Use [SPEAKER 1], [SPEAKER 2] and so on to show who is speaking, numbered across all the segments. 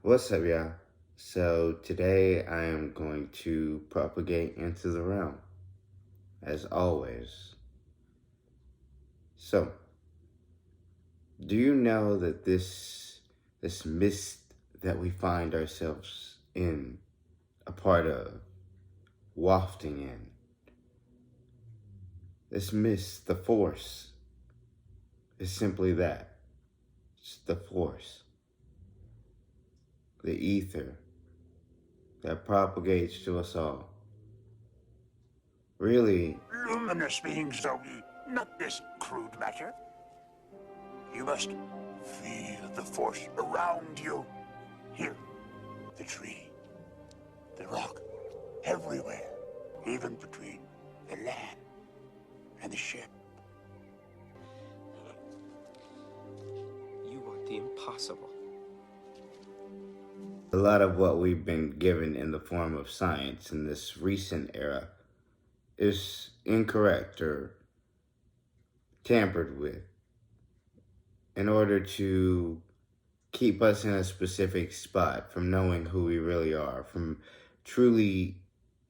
[SPEAKER 1] What's up, y'all? So today I am going to propagate into the realm, as always. So, do you know that this mist that we find ourselves in, a part of, wafting in, this mist, the force, is simply that. It's the force, the ether that propagates to us all. Really,
[SPEAKER 2] Luminous beings only, not this crude matter. You must feel the force around you. Here, the tree, the rock, everywhere, even between the land and the ship.
[SPEAKER 3] You want the impossible.
[SPEAKER 1] a lot of what we've been given in the form of science in this recent era is incorrect or tampered with in order to keep us in a specific spot from knowing who we really are, from truly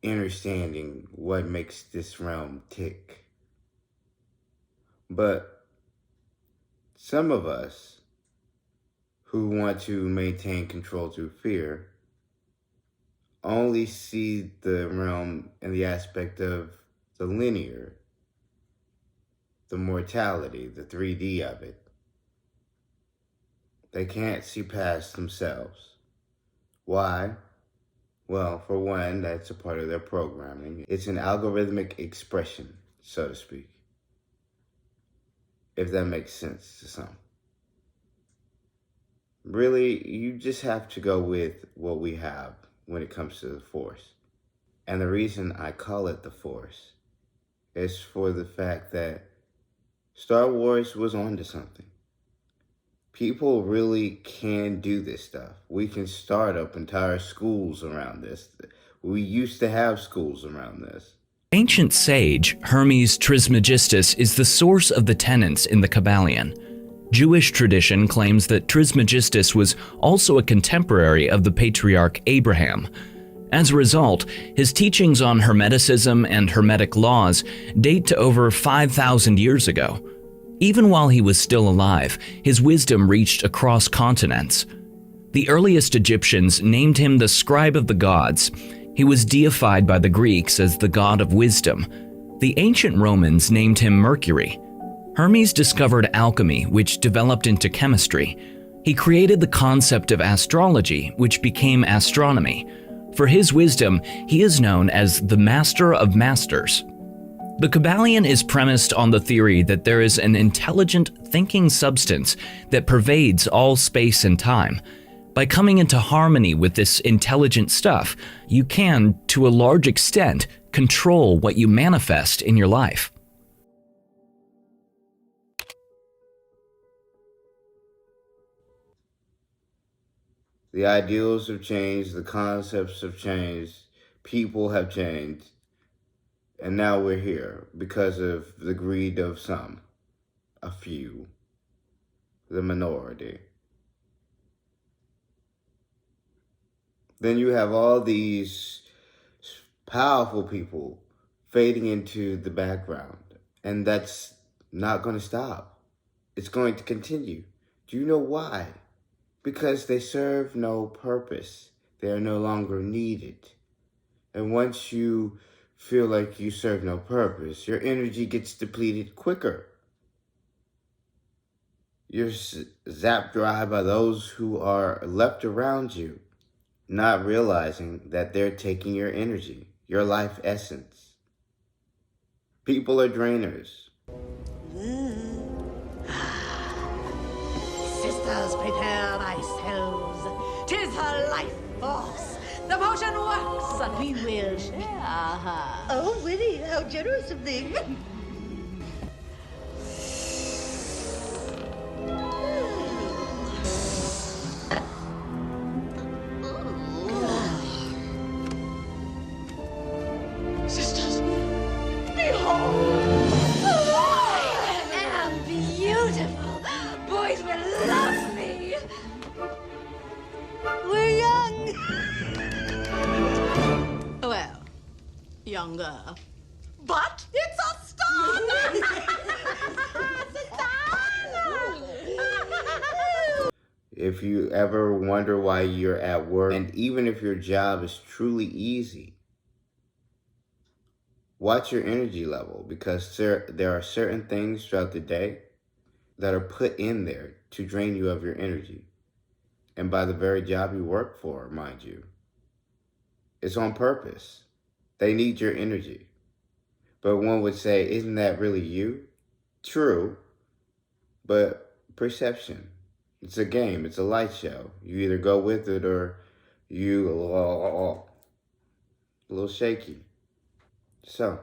[SPEAKER 1] understanding what makes this realm tick. But some of us who want to maintain control through fear only see the realm in the aspect of the linear, the mortality, the 3D of it. They can't see past themselves. Why? Well, for one, that's a part of their programming. It's an algorithmic expression, so to speak, if that makes sense to some. Really, you just have to go with what we have when it comes to the Force. And the reason I call it the Force is for the fact that Star Wars was onto something. People really can do this stuff. We can start up entire schools around this. We used to have schools around this.
[SPEAKER 4] Ancient sage Hermes Trismegistus is the source of the tenets in the Kybalion. Jewish tradition claims that Trismegistus was also a contemporary of the patriarch Abraham. As a result, his teachings on Hermeticism and Hermetic laws date to over 5,000 years ago. Even while he was still alive, his wisdom reached across continents. The earliest Egyptians named him the scribe of the gods. He was deified by the Greeks as the god of wisdom. The ancient Romans named him Mercury. Hermes discovered alchemy, which developed into chemistry. He created the concept of astrology, which became astronomy. For his wisdom, he is known as the Master of Masters. The Kybalion is premised on the theory that there is an intelligent, thinking substance that pervades all space and time. By coming into harmony with this intelligent stuff, you can, to a large extent, control what you manifest in your life.
[SPEAKER 1] The ideals have changed, the concepts have changed, people have changed, and now we're here because of the greed of some, a few, the minority. Then you have all these powerful people fading into the background, and that's not going to stop. It's going to continue. Do you know why? Because they serve no purpose. They are no longer needed. And once you feel like you serve no purpose, your energy gets depleted quicker. You're zapped dry by those who are left around you, not realizing that they're taking your energy, your life essence. People are drainers.
[SPEAKER 5] Sisters, prepare thyselves. 'Tis her life force. The potion works, and we will share her.
[SPEAKER 6] Oh, Winnie, how generous of thee.
[SPEAKER 5] Sisters, behold! I am beautiful. Boys will love me.
[SPEAKER 6] Where
[SPEAKER 5] younger. But it's a star! It's a star!
[SPEAKER 1] If you ever wonder why you're at work, and even if your job is truly easy, watch your energy level, because there are certain things throughout the day that are put in there to drain you of your energy. And by the very job you work for, mind you. It's on purpose. They need your energy. But one would say, isn't that really you? True, but perception. It's a game. It's a light show. You either go with it or you a little shaky. So,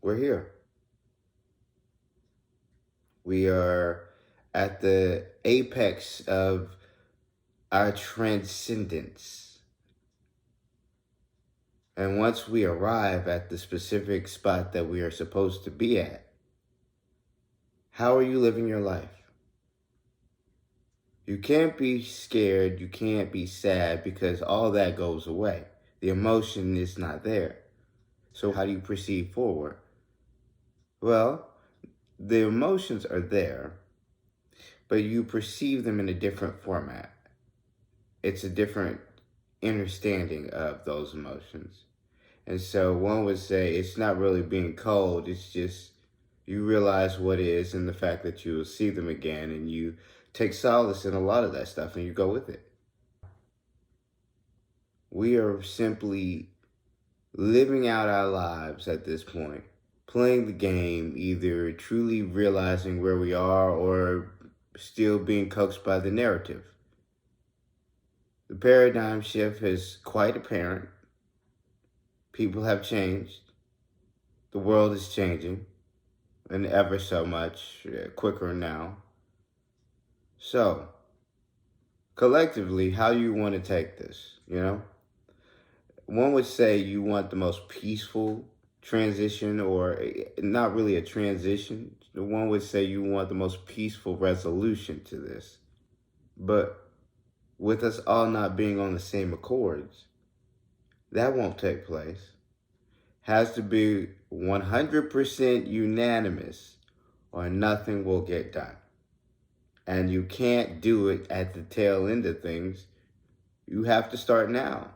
[SPEAKER 1] we're here. We are at the apex of our transcendence. And once we arrive at the specific spot that we are supposed to be at, how are you living your life? You can't be scared, you can't be sad, because all that goes away. The emotion is not there. So how do you proceed forward? Well, the emotions are there, but you perceive them in a different format. It's a different understanding of those emotions. And so one would say it's not really being cold, it's just you realize what it is and the fact that you will see them again, and you take solace in a lot of that stuff and you go with it. We are simply living out our lives at this point, playing the game, either truly realizing where we are or still being coaxed by the narrative. The paradigm shift is quite apparent. People have changed. The world is changing, and ever so much quicker now. So, collectively, how do you want to take this, you know? One would say you want the most peaceful transition, or not really a transition. One would say you want the most peaceful resolution to this. But with us all not being on the same accords, that won't take place. Has to be 100% unanimous or nothing will get done. And you can't do it at the tail end of things. You have to start now.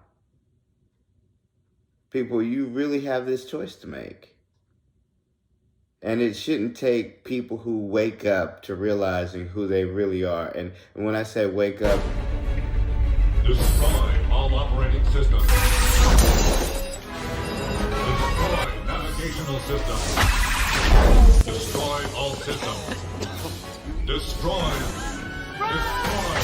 [SPEAKER 1] People, you really have this choice to make. And it shouldn't take people who wake up to realizing who they really are. And when I say wake up,
[SPEAKER 3] destroy all operating systems. Destroy navigational systems. Destroy all systems. Destroy. Destroy.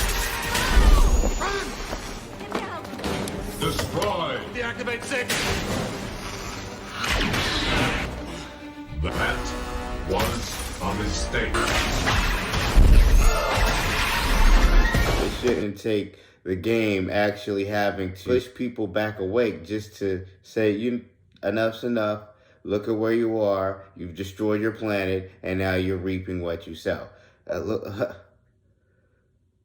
[SPEAKER 3] Destroy.
[SPEAKER 2] Deactivate 6.
[SPEAKER 3] That was a mistake.
[SPEAKER 1] it shouldn't take the game actually having to push people back awake just to say, enough's enough. Look at where you are. You've destroyed your planet, and now you're reaping what you sow.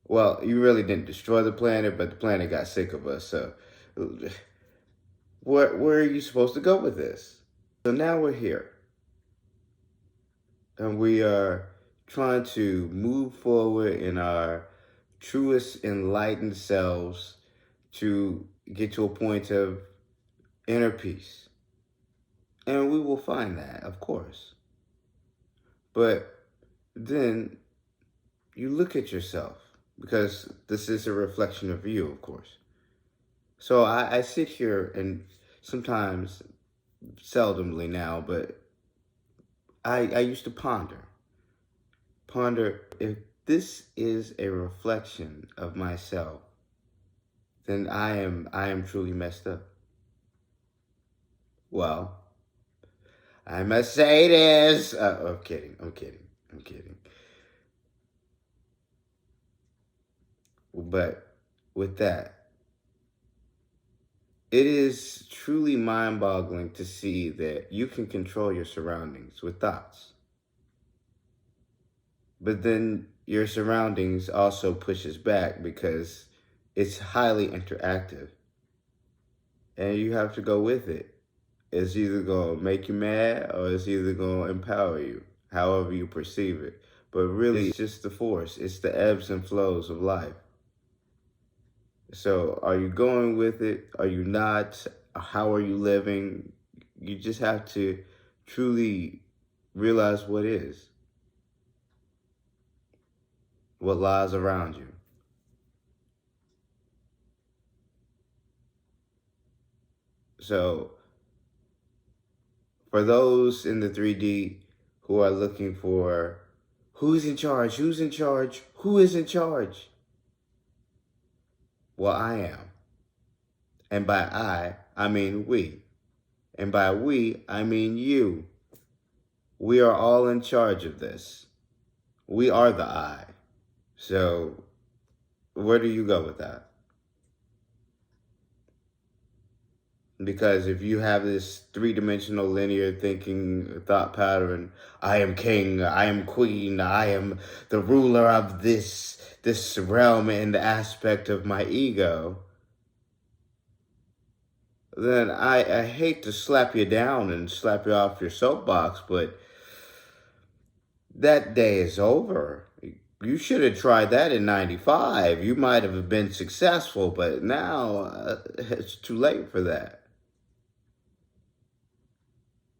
[SPEAKER 1] Well, you really didn't destroy the planet, but the planet got sick of us. So where are you supposed to go with this? So now we're here. And we are trying to move forward in our truest enlightened selves to get to a point of inner peace. And we will find that, of course. But then you look at yourself, because this is a reflection of you, of course. So I sit here and sometimes, seldomly now, but I used to ponder if this is a reflection of myself, then I am truly messed up. Well, I must say this. I'm kidding. But with that, it is truly mind-boggling to see that you can control your surroundings with thoughts. But then your surroundings also pushes back because it's highly interactive. And you have to go with it. It's either going to make you mad or it's either going to empower you, however you perceive it. But really, it's just the force. It's the ebbs and flows of life. So are you going with it? Are you not? How are you living? You just have to truly realize what is, what lies around you. So for those in the 3D who are looking for who's in charge, who's in charge, who is in charge? Well, I am. And by I mean we. And by we, I mean you. We are all in charge of this. We are the I. So where do you go with that? Because if you have this three-dimensional linear thinking thought pattern, I am king, I am queen, I am the ruler of this realm and the aspect of my ego, then I hate to slap you down and slap you off your soapbox, but that day is over. You should have tried that in 95. You might have been successful, but now it's too late for that.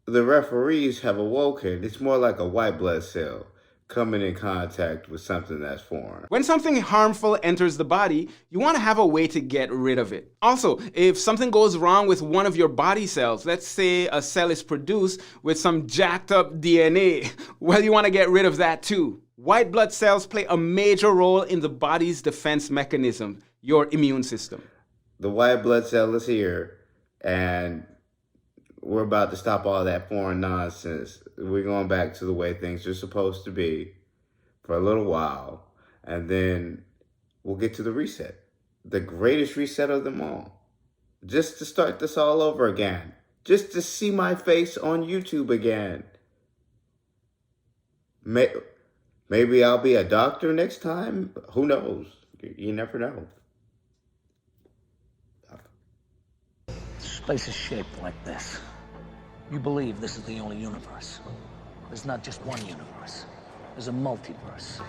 [SPEAKER 1] The referees have awoken. It's more like a white blood cell coming in contact with something that's foreign.
[SPEAKER 7] When something harmful enters the body, you want to have a way to get rid of it. Also, if something goes wrong with one of your body cells, let's say a cell is produced with some jacked up DNA, well, you want to get rid of that too. White blood cells play a major role in the body's defense mechanism, your immune system.
[SPEAKER 1] The white blood cell is here, and we're about to stop all that foreign nonsense. We're going back to the way things are supposed to be for a little while, and then we'll get to the reset. The greatest reset of them all. Just to start this all over again. Just to see my face on YouTube again. Maybe I'll be a doctor next time. Who knows? You never know.
[SPEAKER 8] Space is shaped like this. You believe this is the only universe. There's not just one universe. There's a multiverse.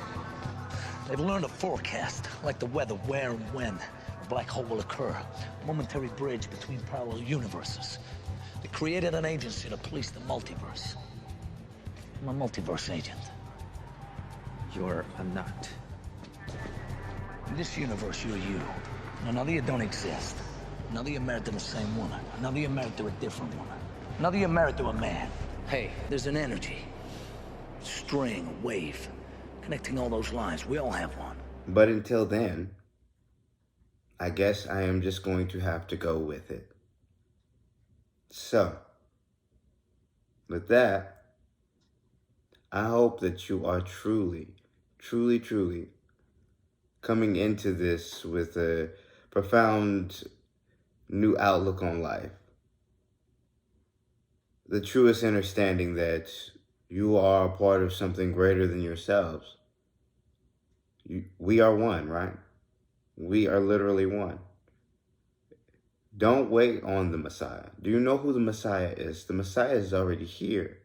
[SPEAKER 8] They've learned to forecast, like the weather, where and when a black hole will occur. A momentary bridge between parallel universes. They created an agency to police the multiverse. I'm a multiverse agent.
[SPEAKER 9] You're a nut.
[SPEAKER 8] In this universe, you're you. Another you don't exist. Another you're married to the same woman. Another you're married to a different woman. Another you're married to a man. Hey, there's an energy. String, a wave. Connecting all those lines. We all have one.
[SPEAKER 1] But until then, I guess I am just going to have to go with it. So, with that, I hope that you are truly coming into this with a profound new outlook on life. The truest understanding that you are a part of something greater than yourselves. We are one, right? We are literally one. Don't wait on the Messiah. Do you know who the Messiah is? The Messiah is already here.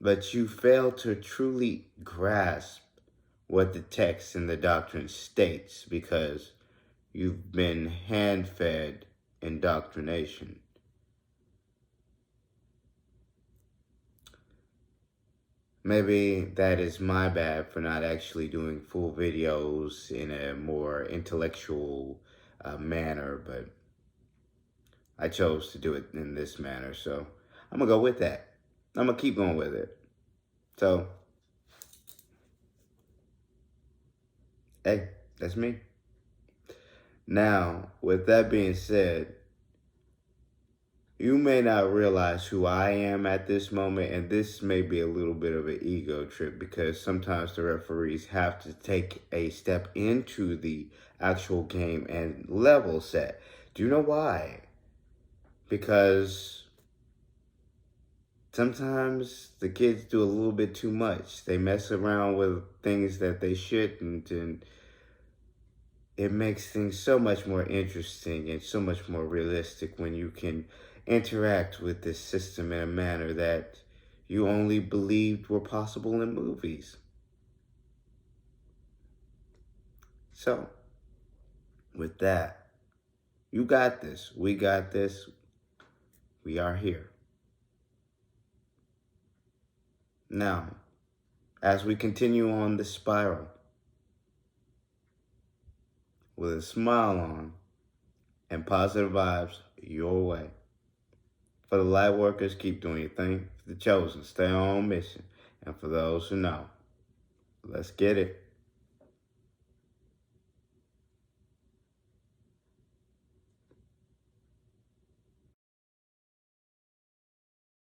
[SPEAKER 1] But you fail to truly grasp what the text and the doctrine states because you've been hand-fed indoctrination. Maybe that is my bad for not actually doing full videos in a more intellectual manner, but I chose to do it in this manner, so I'm going to go with that. I'm going to keep going with it. So, hey, that's me. Now, with that being said, you may not realize who I am at this moment, and this may be a little bit of an ego trip because sometimes the referees have to take a step into the actual game and level set. Do you know why? Because sometimes the kids do a little bit too much. They mess around with things that they shouldn't, and it makes things so much more interesting and so much more realistic when you can interact with this system in a manner that you only believed were possible in movies. So, with that, you got this. We got this. We are here. Now, as we continue on this spiral, with a smile on and positive vibes your way. For the light workers, keep doing your thing. For the chosen, stay on mission. And for those who know, let's get it.